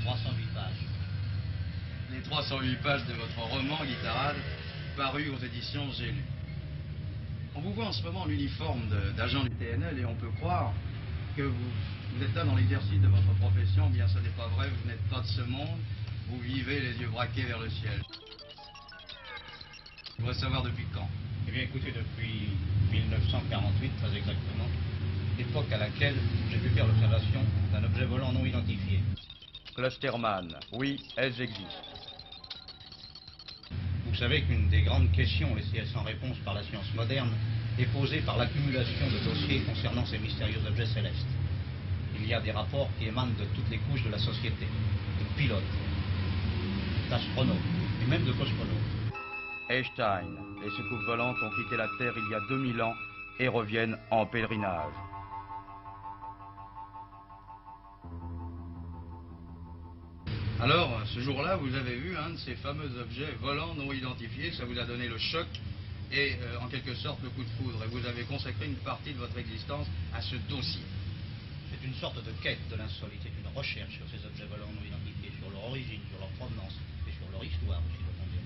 308 pages. Les 308 pages de votre roman, Guitarade, paru aux éditions J'ai lu. On vous voit en ce moment en uniforme d'agent du TNL et on peut croire que vous êtes là dans l'exercice de votre profession. Bien, ce n'est pas vrai, vous n'êtes pas de ce monde, vous vivez les yeux braqués vers le ciel. Je voudrais savoir depuis quand. Eh bien, écoutez, depuis 1948, très exactement, l'époque à laquelle j'ai pu faire l'observation d'un objet volant non identifié. Clusterman, oui, elles existent. Vous savez qu'une des grandes questions laissées sans réponse par la science moderne est posée par l'accumulation de dossiers concernant ces mystérieux objets célestes. Il y a des rapports qui émanent de toutes les couches de la société, de pilotes, d'astronautes et même de cosmonautes. Einstein, les soucoupes volantes ont quitté la Terre il y a 2000 ans et reviennent en pèlerinage. Alors, ce jour-là, vous avez vu un de ces fameux objets volants non identifiés, ça vous a donné le choc et en quelque sorte le coup de foudre. Et vous avez consacré une partie de votre existence à ce dossier. C'est une sorte de quête de l'insolite, c'est une recherche sur ces objets volants non identifiés, sur leur origine, sur leur provenance et sur leur histoire aussi, doit-on dire.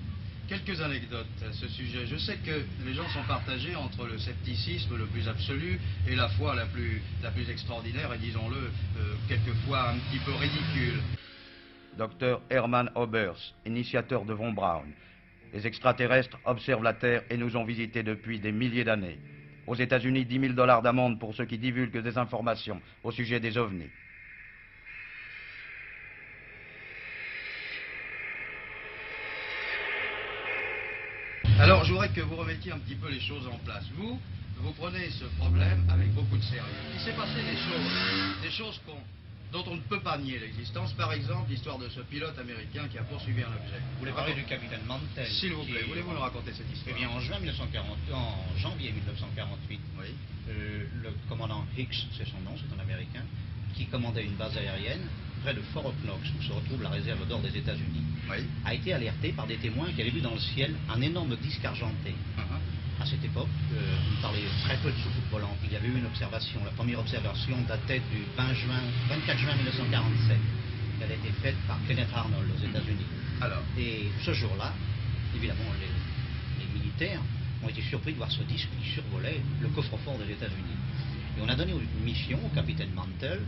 Quelques anecdotes à ce sujet. Je sais que les gens sont partagés entre le scepticisme le plus absolu et la foi la plus extraordinaire et, disons-le, quelquefois un petit peu ridicule. Dr Hermann Oberth, initiateur de Von Braun. Les extraterrestres observent la Terre et nous ont visités depuis des milliers d'années. Aux États-Unis, 10 000 $ d'amende pour ceux qui divulguent des informations au sujet des ovnis. Alors, je voudrais que vous remettiez un petit peu les choses en place. Vous prenez ce problème avec beaucoup de sérieux. Il s'est passé des choses dont on ne peut pas nier l'existence. Par exemple, l'histoire de ce pilote américain qui a poursuivi un objet. Vous voulez parler du capitaine Mantell? S'il vous plaît, voulez-vous nous raconter cette histoire? Eh bien, en janvier 1948, oui. Le commandant Hicks, c'est son nom, c'est un Américain, qui commandait une base aérienne près de Fort Knox, où se retrouve la réserve d'or des États-Unis, oui. a été alerté par des témoins qui avaient vu dans le ciel un énorme disque argenté. À cette époque, on parlait très peu de soucoupes volantes. Il y avait eu une observation. La première observation datait du 24 juin 1947. Elle a été faite par Kenneth Arnold aux États-Unis. Alors. Et ce jour-là, évidemment, les militaires ont été surpris de voir ce disque qui survolait le coffre-fort des États-Unis. Et on a donné une mission au capitaine Mantell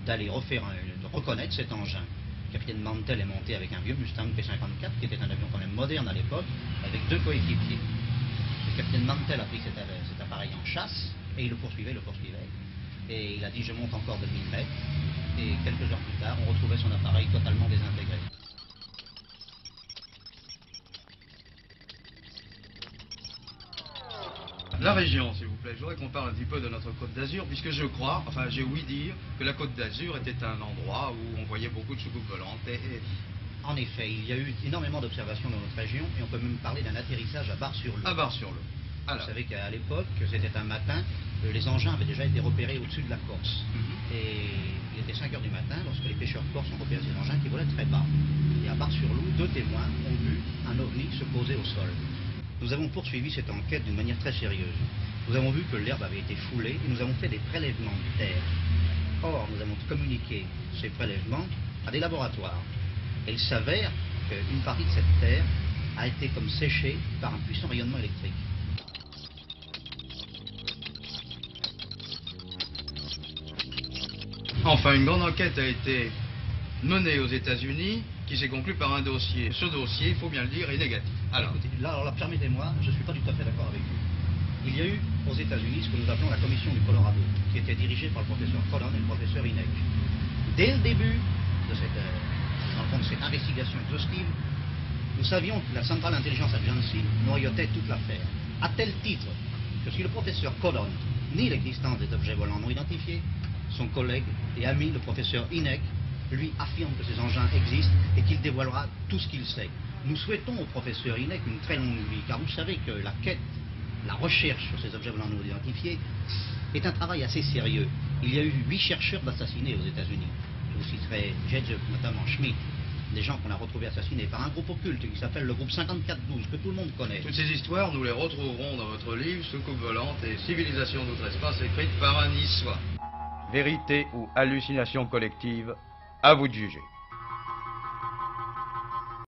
d'aller de reconnaître cet engin. Le capitaine Mantell est monté avec un vieux Mustang P-54, qui était un avion quand même moderne à l'époque, avec 2 coéquipiers. Le capitaine Mantell a pris cet appareil en chasse et il le poursuivait. Et il a dit je monte encore de 1000 mètres. Et quelques heures plus tard, on retrouvait son appareil totalement désintégré. La région, s'il vous plaît. Je voudrais qu'on parle un petit peu de notre Côte d'Azur, puisque je crois, enfin j'ai ouï dire, que la Côte d'Azur était un endroit où on voyait beaucoup de soucoupes volantes. En effet, il y a eu énormément d'observations dans notre région, et on peut même parler d'un atterrissage à Bar-sur-Loup. À Bar-sur-Loup. Vous savez qu'à l'époque, c'était un matin, les engins avaient déjà été repérés au-dessus de la Corse. Et il était 5 heures du matin lorsque les pêcheurs corses ont repéré ces engins qui volaient très bas. Et à Bar-sur-Loup, 2 témoins ont vu un ovni se poser au sol. Nous avons poursuivi cette enquête d'une manière très sérieuse. Nous avons vu que l'herbe avait été foulée et nous avons fait des prélèvements de terre. Or, nous avons communiqué ces prélèvements à des laboratoires. Et il s'avère qu'une partie de cette terre a été comme séchée par un puissant rayonnement électrique. Enfin, une grande enquête a été menée aux États-Unis qui s'est conclue par un dossier. Ce dossier, il faut bien le dire, est négatif. Alors, écoutez, là, permettez-moi, je ne suis pas tout à fait d'accord avec vous. Il y a eu aux États-Unis ce que nous appelons la commission du Colorado, qui était dirigée par le professeur Collin et le professeur Hynek. Dès le début de cette investigation exhaustive, nous savions que la Central Intelligence Agency noyautait toute l'affaire, à tel titre que si le professeur Collin nie l'existence des objets volants non identifiés, son collègue et ami, le professeur Hynek, lui affirme que ces engins existent et qu'il dévoilera tout ce qu'il sait. Nous souhaitons au professeur Hynek une très longue vie, car vous savez que la recherche sur ces objets volants non identifiés est un travail assez sérieux. Il y a eu 8 chercheurs assassinés aux États-Unis. Je vous citerai J.J. notamment Schmidt, des gens qu'on a retrouvés assassinés par un groupe occulte qui s'appelle le groupe 5412, que tout le monde connaît. Toutes ces histoires, nous les retrouverons dans votre livre Soucoupe volante et civilisation d'outre-espace, écrite par un Niçois. Vérité ou hallucination collective, à vous de juger.